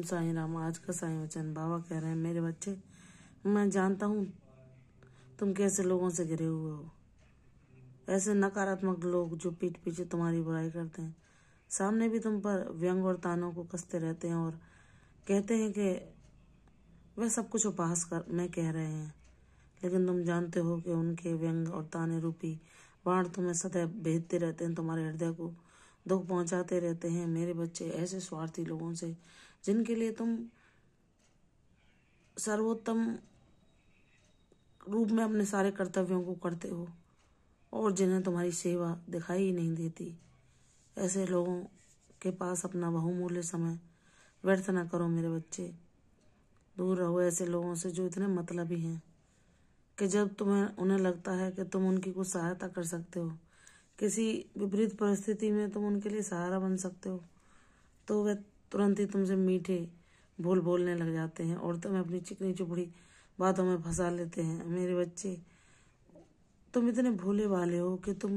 साईं राम। आज का साईं वचन बाबा कह रहे हैं, मेरे बच्चे, मैं जानता हूँ तुम कैसे लोगों से घिरे हुए हो। ऐसे नकारात्मक लोग जो पीठ पीछे तुम्हारी बुराई करते हैं, सामने भी तुम पर व्यंग और तानों को कसते रहते हैं और कहते हैं कि वह सब कुछ उपहास कर में कह रहे हैं, लेकिन तुम जानते हो कि उनके व्यंग और ताने रूपी बाण तुम्हें सदैव भेदते रहते हैं, तुम्हारे हृदय को दुख पहुंचाते रहते हैं। मेरे बच्चे, ऐसे स्वार्थी लोगों से जिनके लिए तुम सर्वोत्तम रूप में अपने सारे कर्तव्यों को करते हो और जिन्हें तुम्हारी सेवा दिखाई ही नहीं देती, ऐसे लोगों के पास अपना बहुमूल्य समय व्यर्थ न करो। मेरे बच्चे, दूर रहो ऐसे लोगों से जो इतने मतलबी हैं कि जब उन्हें लगता है कि तुम उनकी कुछ सहायता कर सकते हो, किसी विपरीत परिस्थिति में तुम उनके लिए सहारा बन सकते हो, तो वे तुरंत ही तुमसे मीठे बोल बोलने लग जाते हैं और तुम्हें अपनी चिकनी चुपड़ी बातों में फंसा लेते हैं। मेरे बच्चे, तुम इतने भोले वाले हो कि तुम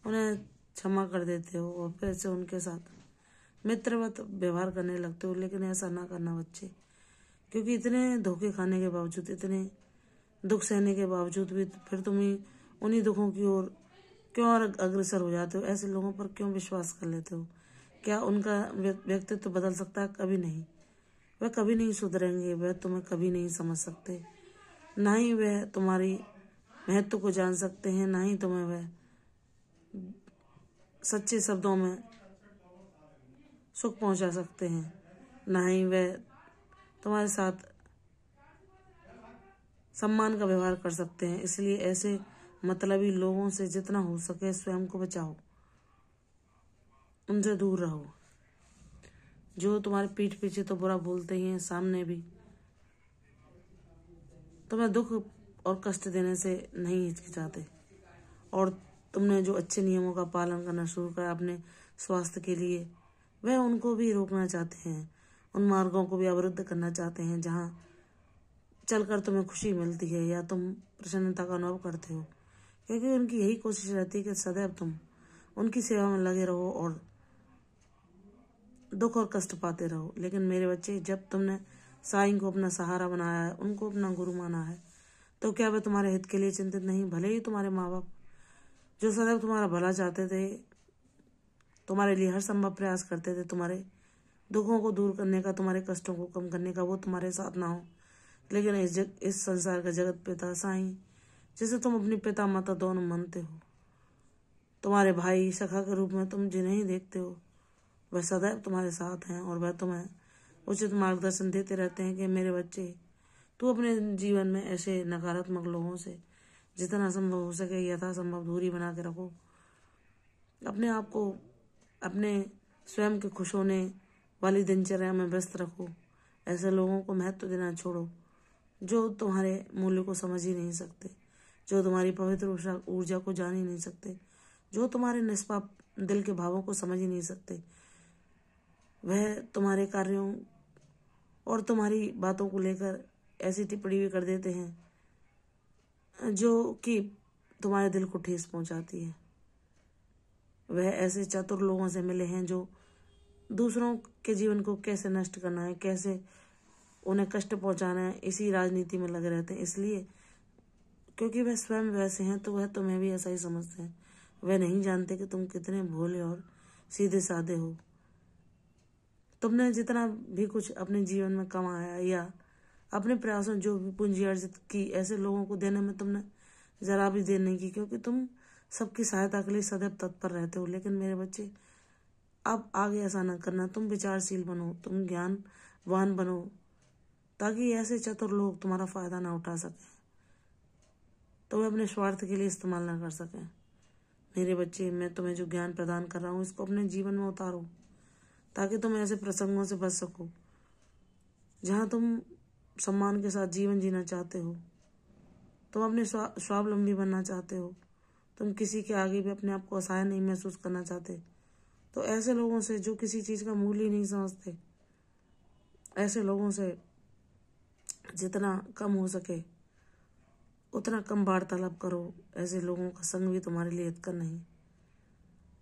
उन्हें क्षमा कर देते हो और फिर से उनके साथ मित्रवत व्यवहार करने लगते हो, लेकिन ऐसा ना करना बच्चे, क्योंकि इतने धोखे खाने के बावजूद, इतने दुख सहने के बावजूद भी फिर तुम ही उन्हीं दुखों की ओर क्यों और अग्रसर हो जाते हो। ऐसे लोगों पर क्यों विश्वास कर लेते हो? क्या उनका व्यक्तित्व बदल सकता है? कभी नहीं। वह कभी नहीं सुधरेंगे, वह तुम्हें कभी नहीं समझ सकते, ना ही वह तुम्हारी महत्व को जान सकते हैं, ना ही तुम्हें वह सच्चे शब्दों में सुख पहुंचा सकते हैं, ना ही वह तुम्हारे साथ सम्मान का व्यवहार कर सकते हैं। इसलिए ऐसे मतलबी लोगों से जितना हो सके स्वयं को बचाओ, उनसे दूर रहो। जो तुम्हारे पीठ पीछे तो बुरा बोलते ही हैं, सामने भी तुम्हें दुख और कष्ट देने से नहीं हिचकिचाते, और तुमने जो अच्छे नियमों का पालन करना शुरू किया अपने स्वास्थ्य के लिए, वह उनको भी रोकना चाहते हैं, उन मार्गों को भी अवरुद्ध करना चाहते हैं जहाँ चलकर तुम्हें खुशी मिलती है या तुम प्रसन्नता का अनुभव करते हो, क्योंकि उनकी यही कोशिश रहती है कि सदैव तुम उनकी सेवा में लगे रहो और दुख और कष्ट पाते रहो। लेकिन मेरे बच्चे, जब तुमने साईं को अपना सहारा बनाया है, उनको अपना गुरु माना है, तो क्या वे तुम्हारे हित के लिए चिंतित नहीं? भले ही तुम्हारे माँ बाप जो सदैव तुम्हारा भला चाहते थे, तुम्हारे लिए हर संभव प्रयास करते थे, तुम्हारे दुखों को दूर करने का, तुम्हारे कष्टों को कम करने का, वो तुम्हारे साथ ना हो, लेकिन इस संसार का जगत पिता साईं, जिसे तुम अपनी पिता माता दोनों मानते हो, तुम्हारे भाई सखा के रूप में तुम जिन्हें ही देखते हो, वह सदैव तुम्हारे साथ हैं और वह तुम्हें उचित मार्गदर्शन देते रहते हैं कि मेरे बच्चे, तू अपने जीवन में ऐसे नकारात्मक लोगों से जितना संभव हो सके यथासंभव दूरी बना के रखो। अपने आप को अपने स्वयं के खुश होने वाली दिनचर्या में व्यस्त रखो। ऐसे लोगों को महत्व देना छोड़ो जो तुम्हारे मूल्य को समझ ही नहीं सकते, जो तुम्हारी पवित्र ऊर्जा को जान ही नहीं सकते, जो तुम्हारे निष्पाप दिल के भावों को समझ ही नहीं सकते। वह तुम्हारे कार्यों और तुम्हारी बातों को लेकर ऐसी टिप्पणी भी कर देते हैं जो कि तुम्हारे दिल को ठेस पहुंचाती है। वह ऐसे चतुर लोगों से मिले हैं जो दूसरों के जीवन को कैसे नष्ट करना है, कैसे उन्हें कष्ट पहुंचाना है, इसी राजनीति में लगे रहते हैं। इसलिए क्योंकि वह स्वयं वैसे हैं, तो वह तुम्हें भी ऐसा ही समझते हैं। वह नहीं जानते कि तुम कितने भोले और सीधे साधे हो। तुमने जितना भी कुछ अपने जीवन में कमाया या अपने प्रयासों जो भी पूंजी अर्जित की, ऐसे लोगों को देने में तुमने जरा भी देर नहीं की, क्योंकि तुम सबकी सहायता के लिए सदैव तत्पर रहते हो। लेकिन मेरे बच्चे, अब आगे ऐसा ना करना। तुम विचारशील बनो, तुम ज्ञानवान बनो, ताकि ऐसे चतुर लोग तुम्हारा फायदा ना उठा सकें, तो वे अपने स्वार्थ के लिए इस्तेमाल ना कर सकें। मेरे बच्चे, मैं तुम्हें जो ज्ञान प्रदान कर रहा हूँ, इसको अपने जीवन में उतारो, ताकि तुम ऐसे प्रसंगों से बच सको जहाँ तुम सम्मान के साथ जीवन जीना चाहते हो, तुम अपने स्वावलंबी बनना चाहते हो, तुम किसी के आगे भी अपने आप को असहाय नहीं महसूस करना चाहते। तो ऐसे लोगों से जो किसी चीज़ का मूल्य ही नहीं समझते, ऐसे लोगों से जितना कम हो सके उतना कम वार्तालाप करो। ऐसे लोगों का संग भी तुम्हारे लिए हितकर नहीं।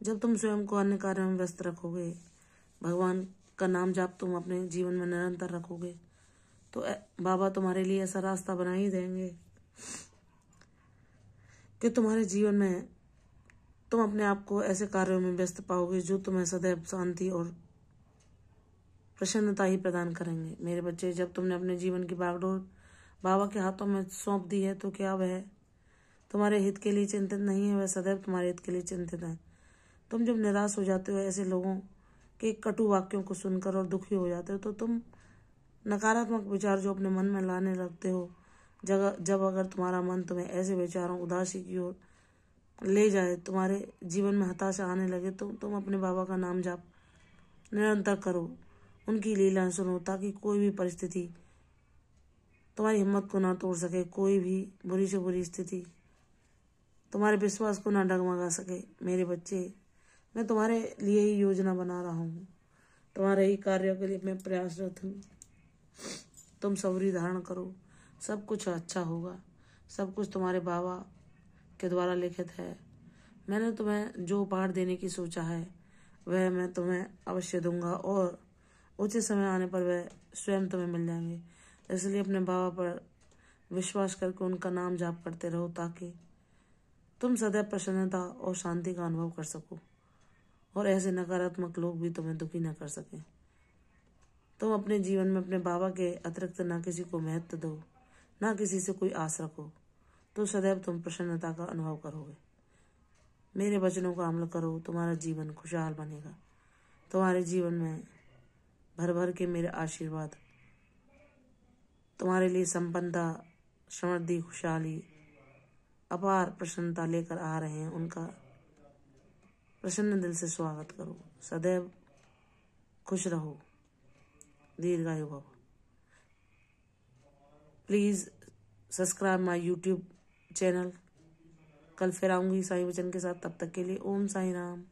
जब तुम स्वयं को अन्य कार्यों में व्यस्त रखोगे, भगवान का नाम जाप तुम अपने जीवन में निरंतर रखोगे तो बाबा तुम्हारे लिए ऐसा रास्ता बना ही देंगे कि तुम्हारे जीवन में तुम अपने आप को ऐसे कार्यों में व्यस्त पाओगे जो तुम्हें सदैव शांति और प्रसन्नता ही प्रदान करेंगे। मेरे बच्चे, जब तुमने अपने जीवन की बागडोर बाबा के हाथों में सौंप दी है तो क्या वह तुम्हारे हित के लिए चिंतित नहीं है? वह सदैव तुम्हारे हित के लिए चिंतित है। तुम जब निराश हो जाते हो ऐसे लोगों के कटु वाक्यों को सुनकर और दुखी हो जाते हो तो तुम नकारात्मक विचार जो अपने मन में लाने लगते हो, जब अगर तुम्हारा मन तुम्हें ऐसे विचारों उदासी की ओर ले जाए, तुम्हारे जीवन में हताशा आने लगे, तो तुम अपने बाबा का नाम जाप निरंतर करो, उनकी लीलाएं सुनो, ताकि कोई भी परिस्थिति तुम्हारी हिम्मत को ना तोड़ सके, कोई भी बुरी से बुरी स्थिति तुम्हारे विश्वास को ना डगमगा सके। मेरे बच्चे, मैं तुम्हारे लिए ही योजना बना रहा हूँ, तुम्हारे ही कार्यों के लिए मैं प्रयासरत हूँ। तुम सब्र धारण करो, सब कुछ अच्छा होगा। सब कुछ तुम्हारे बाबा के द्वारा लिखित है। मैंने तुम्हें जो उपहार देने की सोचा है वह मैं तुम्हें अवश्य दूंगा और उचित समय आने पर वह स्वयं तुम्हें मिल जाएंगे। इसलिए अपने बाबा पर विश्वास करके उनका नाम जाप करते रहो ताकि तुम सदैव प्रसन्नता और शांति का अनुभव कर सको और ऐसे नकारात्मक लोग भी तुम्हें दुखी न कर सकें। तुम अपने जीवन में अपने बाबा के अतिरिक्त ना किसी को महत्व दो, ना किसी से कोई आस रखो, तो सदैव तुम प्रसन्नता का अनुभव करोगे। मेरे वचनों का अमल करो, तुम्हारा जीवन खुशहाल बनेगा। तुम्हारे जीवन में भर भर के मेरे आशीर्वाद तुम्हारे लिए संपन्नता, समृद्धि, खुशहाली, अपार प्रसन्नता लेकर आ रहे हैं। उनका प्रसन्न दिल से स्वागत करो। सदैव खुश रहो, दीर्घायु भव। Please subscribe my YouTube channel. कल फिर आऊँगी साईं वचन के साथ। तब तक के लिए ओम साईं राम।